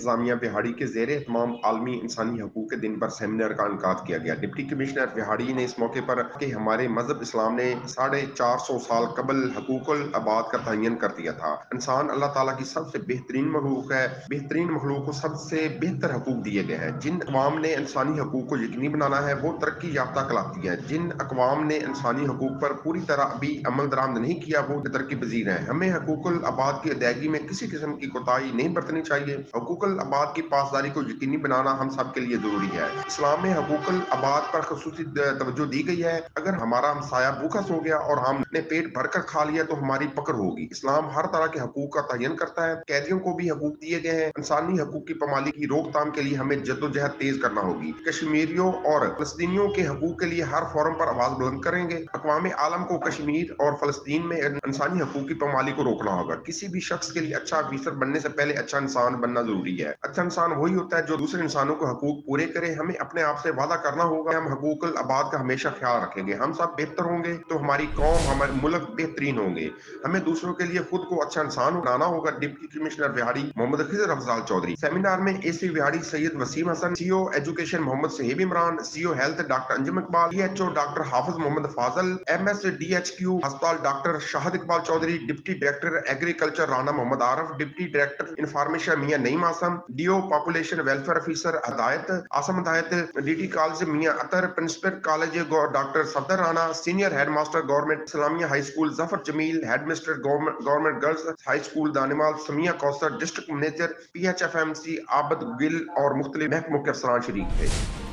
इंतजामिया बिहाड़ी के ज़ेर एहतमाम आलमी इंसानी हकूक के दिन पर सेमिनार का इनकाद किया गया। डिप्टी कमिश्नर बिहाड़ी ने इस मौके पर कि हमारे मजहब इस्लाम ने 450 साल कबल हकूकुल आबाद का तयन कर दिया था। इंसान अल्लाह ताला की सबसे बेहतरीन मखलूक है। बेहतरीन मखलूक को सबसे बेहतर हकूक दिए गए हैं। जिन अवाम ने इंसानी हकूक को यकीनी बनाना है वो तरक्की याफ्ता कहलाती है। जिन अकवाम ने इंसानी हकूक पर पूरी तरह अभी अमल दरामद नहीं किया वो तरक्की पजीर है। हमें हकूकुल आबाद की अदायगी में किसी किस्म की कोताही नहीं बरतनी चाहिए। हकूकुल आबाद की पासदारी को यकीनी बनाना हम सब के लिए जरूरी है। इस्लाम में हकूकुल आबाद पर खसूसी तवज्जो दी गई है। अगर हमारा हमसाया भूखा सो गया और हमने पेट भरकर खा लिया तो हमारी पकड़ होगी। इस्लाम हर तरह के हकूक का तयन करता है। कैदियों को भी हकूक दिए गए हैं। इंसानी हकूक की पामाली की रोकथाम के लिए हमें जद्दोजहद तेज करना होगी। कश्मीरियों और फलस्तीनियों के हकूक के लिए हर फोरम पर आवाज बुलंद करेंगे। अक़वाम आलम को कश्मीर और फलस्तीन में इंसानी हकूक की पामाली को रोकना होगा। किसी भी शख्स के लिए अच्छा ऑफिसर बनने से पहले अच्छा इंसान बनना जरूरी है। अच्छा इंसान वही होता है जो दूसरे इंसानों को हकूक पूरे करे। हमें अपने आप से वादा करना होगा हम हकूकुल आबाद का हमेशा ख्याल रखेंगे। हम सब बेहतर होंगे तो हमारी कौम हमारे मुल्क बेहतरीन होंगे। हमें दूसरों के लिए खुद को अच्छा इंसान बनाना होगा। डिप्टी कमिश्नर बिहाड़ी मोहम्मद खिजर अफजाल चौधरी। सेमिनार में एसी बिहाड़ी Syed Waseem Hasan, CO education Mohammad Sahib Imran, CO health doctor Anjum Iqbal, DHO doctor Hafiz Mohammad Fazal, MS DHQ अस्पताल doctor Shahid Iqbal Chaudhry, deputy director agriculture Rana Mohammad Arif, deputy director information Mian Naeem Asim, DO population welfare officer Hidayat Asim Hidayat, DT college Mian Athar, principal college doctor Safdar Rana, senior head master government Islamia high school Zafar Jamil, head mistress government girls high school दानिमाल Samia Kausar, district manager PHFMC Abid Gill और मुख्तलिफ महकमों के अफसरान शरीक थे।